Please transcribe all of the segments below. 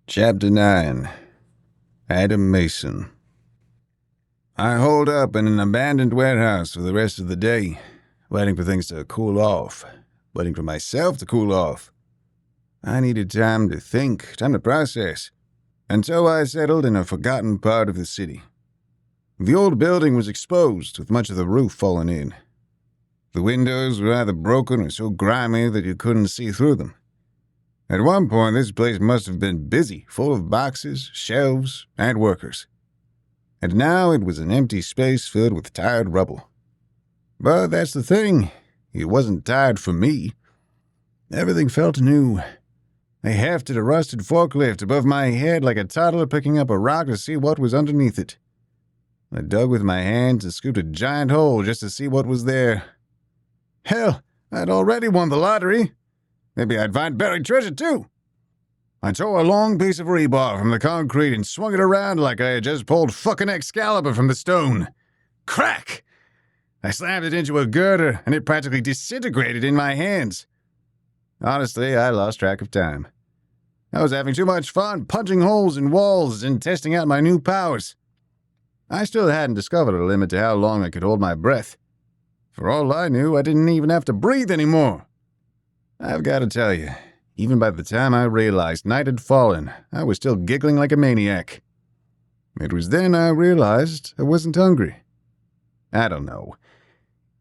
Chapter 9. Adam Mason. I holed up in an abandoned warehouse for the rest of the day, waiting for things to cool off, waiting for myself to cool off. I needed time to think, time to process, and so I settled in a forgotten part of the city. The old building was exposed, with much of the roof fallen in. The windows were either broken or so grimy that you couldn't see through them. At one point, this place must have been busy, full of boxes, shelves, and workers. And now it was an empty space filled with tired rubble. But that's the thing. It wasn't tired for me. Everything felt new. I hefted a rusted forklift above my head like a toddler picking up a rock to see what was underneath it. I dug with my hands and scooped a giant hole just to see what was there. Hell, I'd already won the lottery. Maybe I'd find buried treasure, too. I tore a long piece of rebar from the concrete and swung it around like I had just pulled fucking Excalibur from the stone. Crack! I slammed it into a girder, and it practically disintegrated in my hands. Honestly, I lost track of time. I was having too much fun punching holes in walls and testing out my new powers. I still hadn't discovered a limit to how long I could hold my breath. For all I knew, I didn't even have to breathe anymore. I've got to tell you, even by the time I realized night had fallen, I was still giggling like a maniac. It was then I realized I wasn't hungry. I don't know.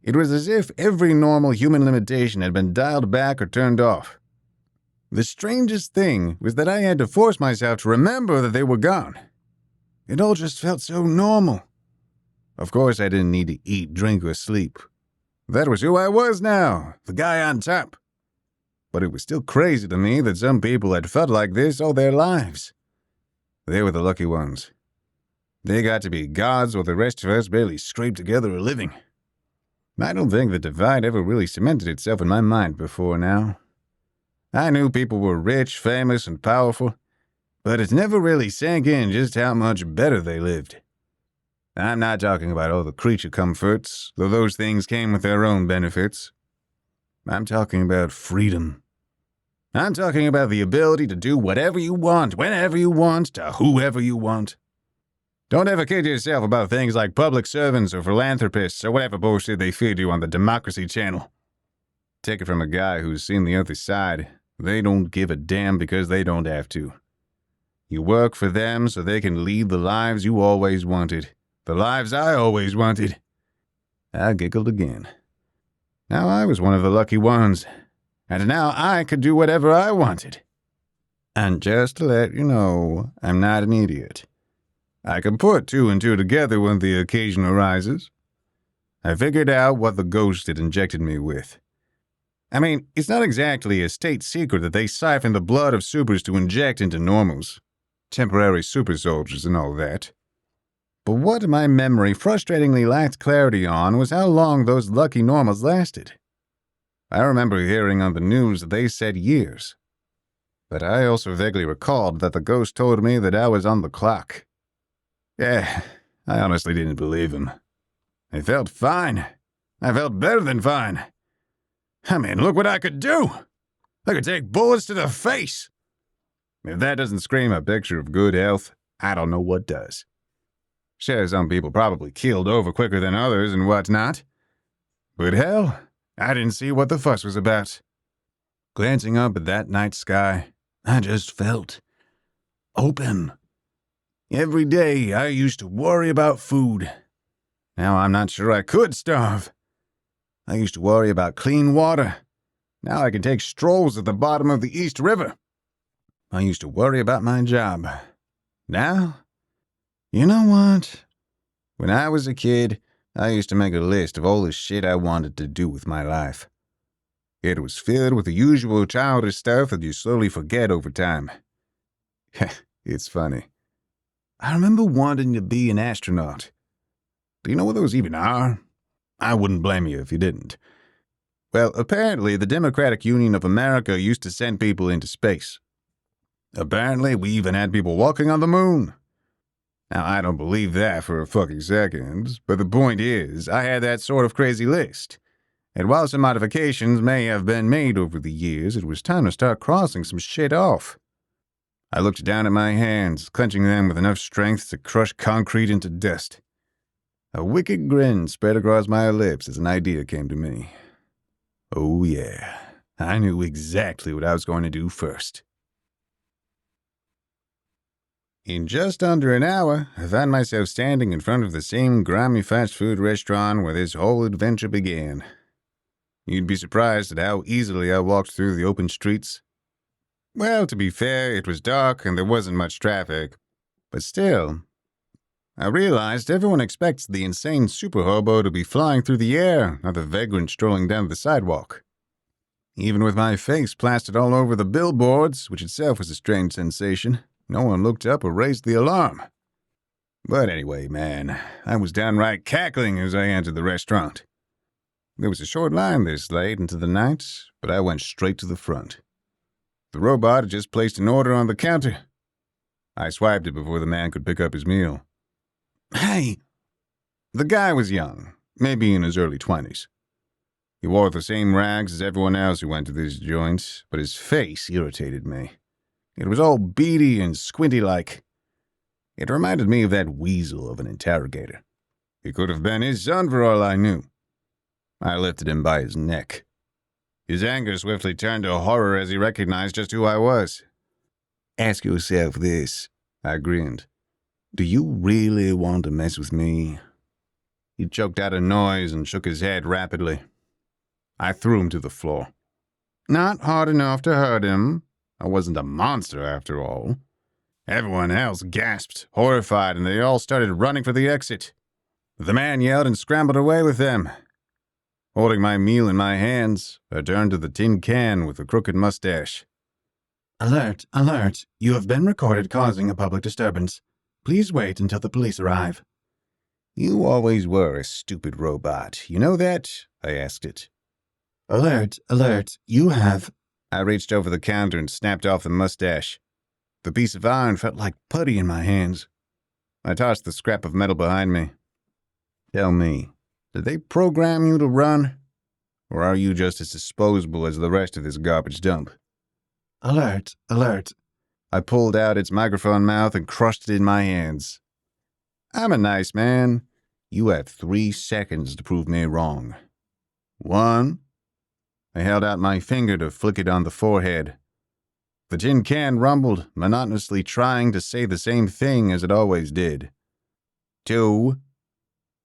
It was as if every normal human limitation had been dialed back or turned off. The strangest thing was that I had to force myself to remember that they were gone. It all just felt so normal. Of course, I didn't need to eat, drink, or sleep. That was who I was now, the guy on top. But it was still crazy to me that some people had felt like this all their lives. They were the lucky ones. They got to be gods while the rest of us barely scraped together a living. I don't think the divide ever really cemented itself in my mind before now. I knew people were rich, famous, and powerful, but it never really sank in just how much better they lived. I'm not talking about all the creature comforts, though those things came with their own benefits. I'm talking about freedom. I'm talking about the ability to do whatever you want, whenever you want, to whoever you want. Don't ever kid yourself about things like public servants or philanthropists or whatever bullshit they feed you on the Democracy Channel. Take it from a guy who's seen the other side. They don't give a damn because they don't have to. You work for them so they can lead the lives you always wanted. The lives I always wanted. I giggled again. Now I was one of the lucky ones, and now I could do whatever I wanted. And just to let you know, I'm not an idiot. I can put two and two together when the occasion arises. I figured out what the ghost had injected me with. I mean, it's not exactly a state secret that they siphon the blood of supers to inject into normals. Temporary super soldiers and all that. But what my memory frustratingly lacked clarity on was how long those lucky normals lasted. I remember hearing on the news that they said years. But I also vaguely recalled that the ghost told me that I was on the clock. Yeah, I honestly didn't believe him. I felt fine. I felt better than fine. I mean, look what I could do! I could take bullets to the face! If that doesn't scream a picture of good health, I don't know what does. Sure, some people probably keeled over quicker than others and whatnot. But hell, I didn't see what the fuss was about. Glancing up at that night sky, I just felt open. Every day I used to worry about food. Now I'm not sure I could starve. I used to worry about clean water. Now I can take strolls at the bottom of the East River. I used to worry about my job. Now, you know what? When I was a kid, I used to make a list of all the shit I wanted to do with my life. It was filled with the usual childish stuff that you slowly forget over time. It's funny. I remember wanting to be an astronaut. Do you know what those even are? I wouldn't blame you if you didn't. Well, apparently the Democratic Union of America used to send people into space. Apparently we even had people walking on the moon. Now, I don't believe that for a fucking second, but the point is, I had that sort of crazy list. And while some modifications may have been made over the years, it was time to start crossing some shit off. I looked down at my hands, clenching them with enough strength to crush concrete into dust. A wicked grin spread across my lips as an idea came to me. Oh yeah, I knew exactly what I was going to do first. In just under an hour, I found myself standing in front of the same grimy fast food restaurant where this whole adventure began. You'd be surprised at how easily I walked through the open streets. Well, to be fair, it was dark and there wasn't much traffic, but still, I realized everyone expects the insane super hobo to be flying through the air, not the vagrant strolling down the sidewalk. Even with my face plastered all over the billboards, which itself was a strange sensation, no one looked up or raised the alarm. But anyway, man, I was downright cackling as I entered the restaurant. There was a short line this late into the night, but I went straight to the front. The robot had just placed an order on the counter. I swiped it before the man could pick up his meal. Hey! The guy was young, maybe in his early 20s. He wore the same rags as everyone else who went to this joint, but his face irritated me. It was all beady and squinty-like. It reminded me of that weasel of an interrogator. He could have been his son for all I knew. I lifted him by his neck. His anger swiftly turned to horror as he recognized just who I was. Ask yourself this, I grinned. Do you really want to mess with me? He choked out a noise and shook his head rapidly. I threw him to the floor. Not hard enough to hurt him. I wasn't a monster after all. Everyone else gasped, horrified, and they all started running for the exit. The man yelled and scrambled away with them. Holding my meal in my hands, I turned to the tin can with the crooked mustache. Alert, alert. You have been recorded causing a public disturbance. Please wait until the police arrive. You always were a stupid robot. You know that? I asked it. Alert, alert. You have... I reached over the counter and snapped off the mustache. The piece of iron felt like putty in my hands. I tossed the scrap of metal behind me. Tell me, did they program you to run? Or are you just as disposable as the rest of this garbage dump? Alert, alert. I pulled out its microphone mouth and crushed it in my hands. I'm a nice man. You have 3 seconds to prove me wrong. 1. I held out my finger to flick it on the forehead. The tin can rumbled, monotonously trying to say the same thing as it always did. 2.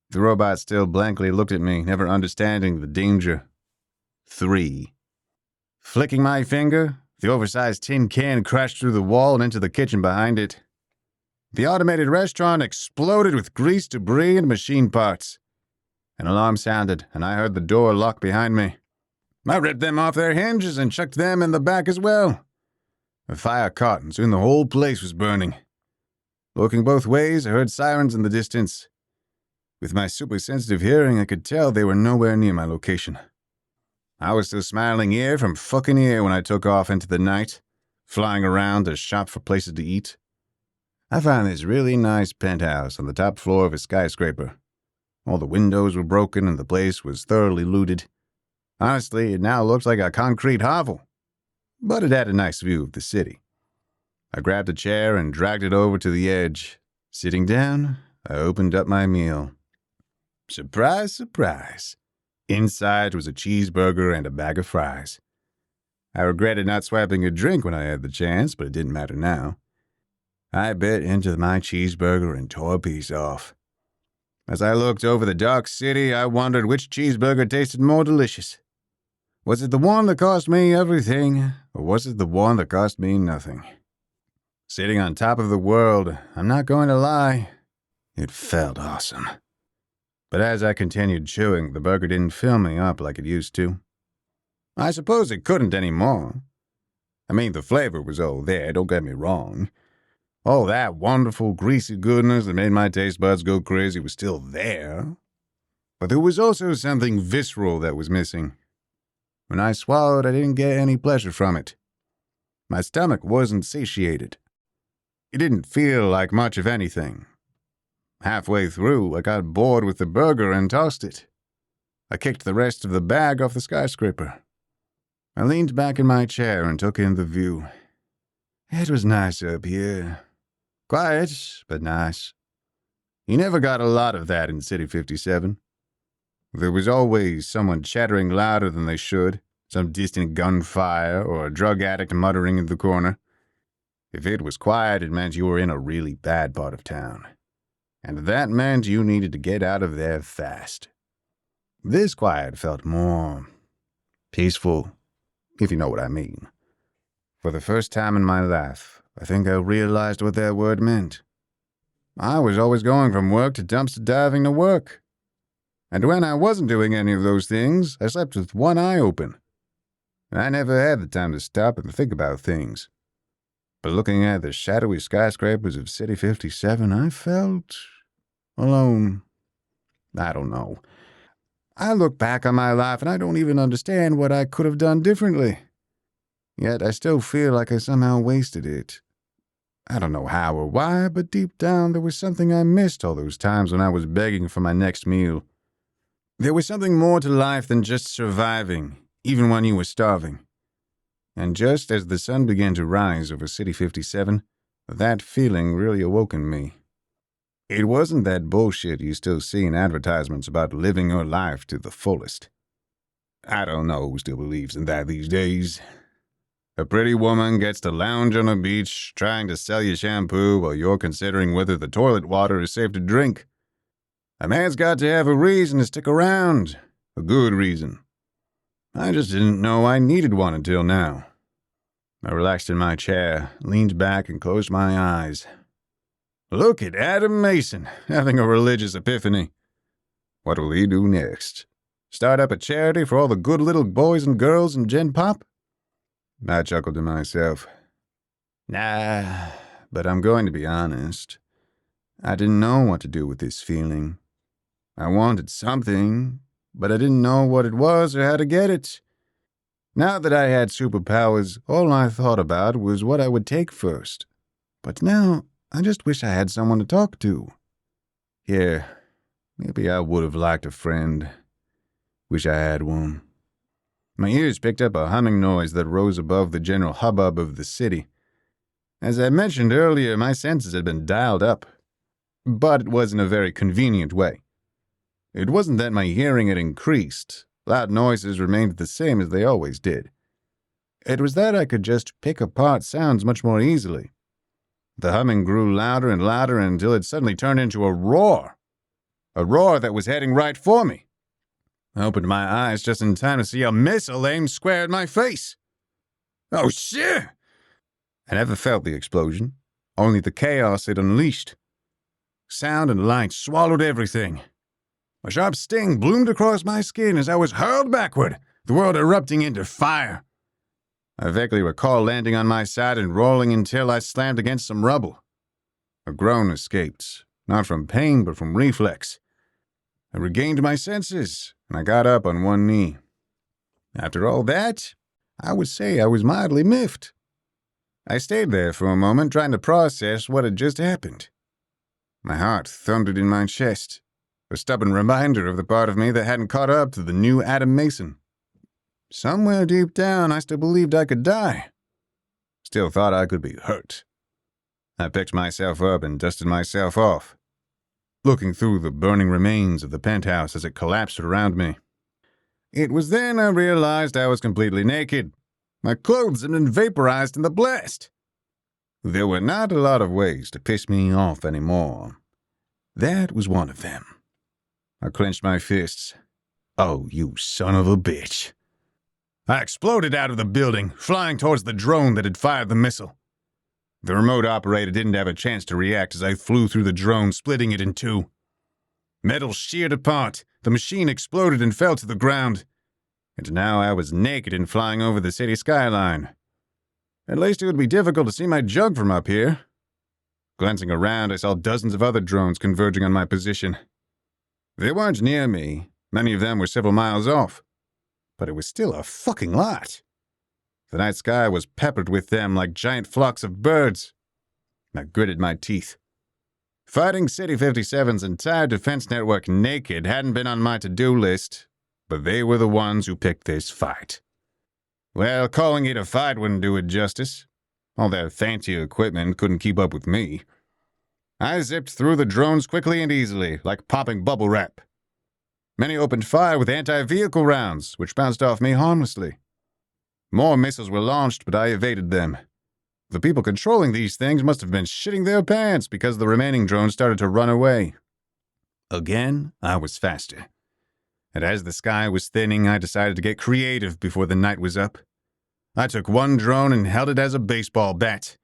The robot still blankly looked at me, never understanding the danger. 3. Flicking my finger, the oversized tin can crashed through the wall and into the kitchen behind it. The automated restaurant exploded with grease, debris, and machine parts. An alarm sounded, and I heard the door lock behind me. I ripped them off their hinges and chucked them in the back as well. The fire caught, and soon the whole place was burning. Looking both ways, I heard sirens in the distance. With my super-sensitive hearing, I could tell they were nowhere near my location. I was still smiling ear from fucking ear when I took off into the night, flying around to shop for places to eat. I found this really nice penthouse on the top floor of a skyscraper. All the windows were broken and the place was thoroughly looted. Honestly, it now looked like a concrete hovel, but it had a nice view of the city. I grabbed a chair and dragged it over to the edge. Sitting down, I opened up my meal. Surprise, surprise. Inside was a cheeseburger and a bag of fries. I regretted not swiping a drink when I had the chance, but it didn't matter now. I bit into my cheeseburger and tore a piece off. As I looked over the dark city, I wondered which cheeseburger tasted more delicious. Was it the one that cost me everything, or was it the one that cost me nothing? Sitting on top of the world, I'm not going to lie, it felt awesome. But as I continued chewing, the burger didn't fill me up like it used to. I suppose it couldn't anymore. I mean, the flavor was all there, don't get me wrong. All that wonderful, greasy goodness that made my taste buds go crazy was still there. But there was also something visceral that was missing. When I swallowed, I didn't get any pleasure from it. My stomach wasn't satiated. It didn't feel like much of anything. Halfway through, I got bored with the burger and tossed it. I kicked the rest of the bag off the skyscraper. I leaned back in my chair and took in the view. It was nice up here. Quiet, but nice. You never got a lot of that in City 57. There was always someone chattering louder than they should, some distant gunfire, or a drug addict muttering in the corner. If it was quiet, it meant you were in a really bad part of town. And that meant you needed to get out of there fast. This quiet felt more peaceful, if you know what I mean. For the first time in my life, I think I realized what that word meant. I was always going from work to dumpster diving to work. And when I wasn't doing any of those things, I slept with one eye open. I never had the time to stop and think about things. But looking at the shadowy skyscrapers of City 57, I felt alone. I don't know. I look back on my life and I don't even understand what I could have done differently. Yet I still feel like I somehow wasted it. I don't know how or why, but deep down there was something I missed all those times when I was begging for my next meal. There was something more to life than just surviving, even when you were starving. And just as the sun began to rise over City 57, that feeling really awoke in me. It wasn't that bullshit you still see in advertisements about living your life to the fullest. I don't know who still believes in that these days. A pretty woman gets to lounge on a beach trying to sell you shampoo while you're considering whether the toilet water is safe to drink. A man's got to have a reason to stick around. A good reason. I just didn't know I needed one until now. I relaxed in my chair, leaned back, and closed my eyes. Look at Adam Mason, having a religious epiphany. What will he do next? Start up a charity for all the good little boys and girls in Gen Pop? I chuckled to myself. Nah, but I'm going to be honest. I didn't know what to do with this feeling. I wanted something, but I didn't know what it was or how to get it. Now that I had superpowers, all I thought about was what I would take first. But now, I just wish I had someone to talk to. Yeah, maybe I would have liked a friend. Wish I had one. My ears picked up a humming noise that rose above the general hubbub of the city. As I mentioned earlier, my senses had been dialed up. But it was in a very convenient way. It wasn't that my hearing had increased. Loud noises remained the same as they always did. It was that I could just pick apart sounds much more easily. The humming grew louder and louder until it suddenly turned into a roar. A roar that was heading right for me. I opened my eyes just in time to see a missile aimed square at my face. Oh, shit! I never felt the explosion, only the chaos it unleashed. Sound and light swallowed everything. A sharp sting bloomed across my skin as I was hurled backward, the world erupting into fire. I vaguely recall landing on my side and rolling until I slammed against some rubble. A groan escaped, not from pain but from reflex. I regained my senses, and I got up on one knee. After all that, I would say I was mildly miffed. I stayed there for a moment trying to process what had just happened. My heart thundered in my chest, a stubborn reminder of the part of me that hadn't caught up to the new Adam Mason. Somewhere deep down, I still believed I could die. Still thought I could be hurt. I picked myself up and dusted myself off, looking through the burning remains of the penthouse as it collapsed around me. It was then I realized I was completely naked. My clothes had been vaporized in the blast. There were not a lot of ways to piss me off anymore. That was one of them. I clenched my fists. Oh, you son of a bitch. I exploded out of the building, flying towards the drone that had fired the missile. The remote operator didn't have a chance to react as I flew through the drone, splitting it in two. Metal sheared apart, the machine exploded and fell to the ground. And now I was naked and flying over the city skyline. At least it would be difficult to see my jug from up here. Glancing around, I saw dozens of other drones converging on my position. They weren't near me. Many of them were several miles off. But it was still a fucking lot. The night sky was peppered with them like giant flocks of birds. I gritted my teeth. Fighting City 57's entire defense network naked hadn't been on my to-do list, but they were the ones who picked this fight. Well, calling it a fight wouldn't do it justice. All that fancy equipment couldn't keep up with me. I zipped through the drones quickly and easily, like popping bubble wrap. Many opened fire with anti-vehicle rounds, which bounced off me harmlessly. More missiles were launched, but I evaded them. The people controlling these things must have been shitting their pants because the remaining drones started to run away. Again, I was faster. And as the sky was thinning, I decided to get creative before the night was up. I took one drone and held it as a baseball bat.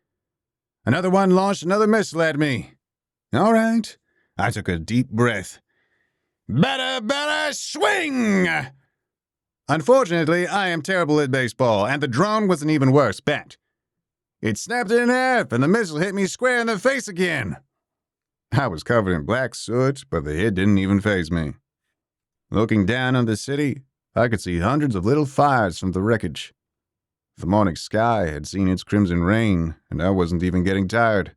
Another one launched another missile at me. All right. I took a deep breath. Better, swing! Unfortunately, I am terrible at baseball, and the drone was an even worse bat. It snapped in half, and the missile hit me square in the face again. I was covered in black soot, but the hit didn't even faze me. Looking down on the city, I could see hundreds of little fires from the wreckage. The morning sky had seen its crimson rain, and I wasn't even getting tired.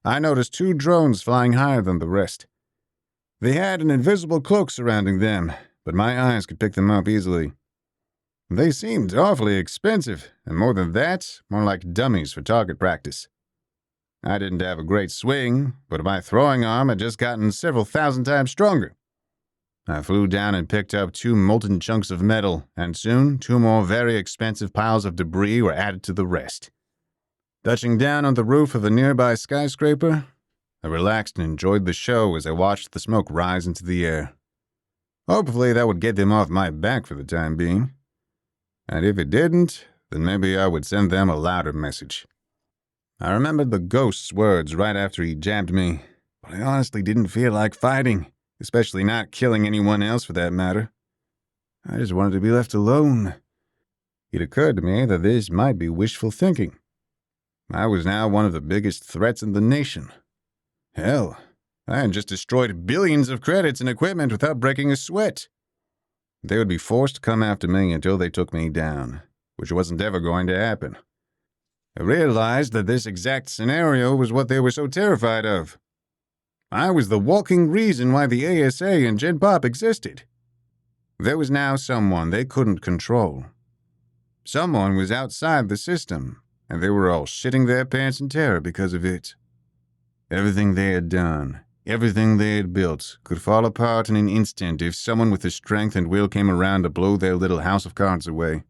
I noticed 2 drones flying higher than the rest. They had an invisible cloak surrounding them, but my eyes could pick them up easily. They seemed awfully expensive, and more than that, more like dummies for target practice. I didn't have a great swing, but my throwing arm had just gotten several thousand times stronger. I flew down and picked up 2 molten chunks of metal, and soon 2 more very expensive piles of debris were added to the rest. Touching down on the roof of a nearby skyscraper, I relaxed and enjoyed the show as I watched the smoke rise into the air. Hopefully that would get them off my back for the time being. And if it didn't, then maybe I would send them a louder message. I remembered the ghost's words right after he jabbed me, but I honestly didn't feel like fighting, especially not killing anyone else for that matter. I just wanted to be left alone. It occurred to me that this might be wishful thinking. I was now one of the biggest threats in the nation. Hell, I had just destroyed billions of credits and equipment without breaking a sweat. They would be forced to come after me until they took me down, which wasn't ever going to happen. I realized that this exact scenario was what they were so terrified of. I was the walking reason why the ASA and Gen Pop existed. There was now someone they couldn't control. Someone was outside the system, and they were all shitting their pants in terror because of it. Everything they had done, everything they had built, could fall apart in an instant if someone with the strength and will came around to blow their little house of cards away.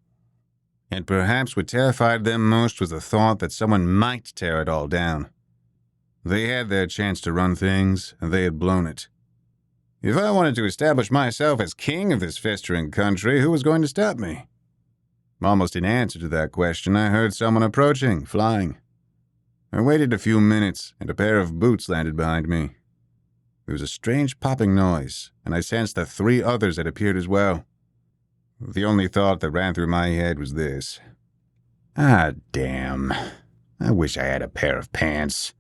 And perhaps what terrified them most was the thought that someone might tear it all down. They had their chance to run things, and they had blown it. If I wanted to establish myself as king of this festering country, who was going to stop me? Almost in answer to that question, I heard someone approaching, flying. I waited a few minutes, and a pair of boots landed behind me. There was a strange popping noise, and I sensed that 3 others had appeared as well. The only thought that ran through my head was this. Ah, damn. I wish I had a pair of pants.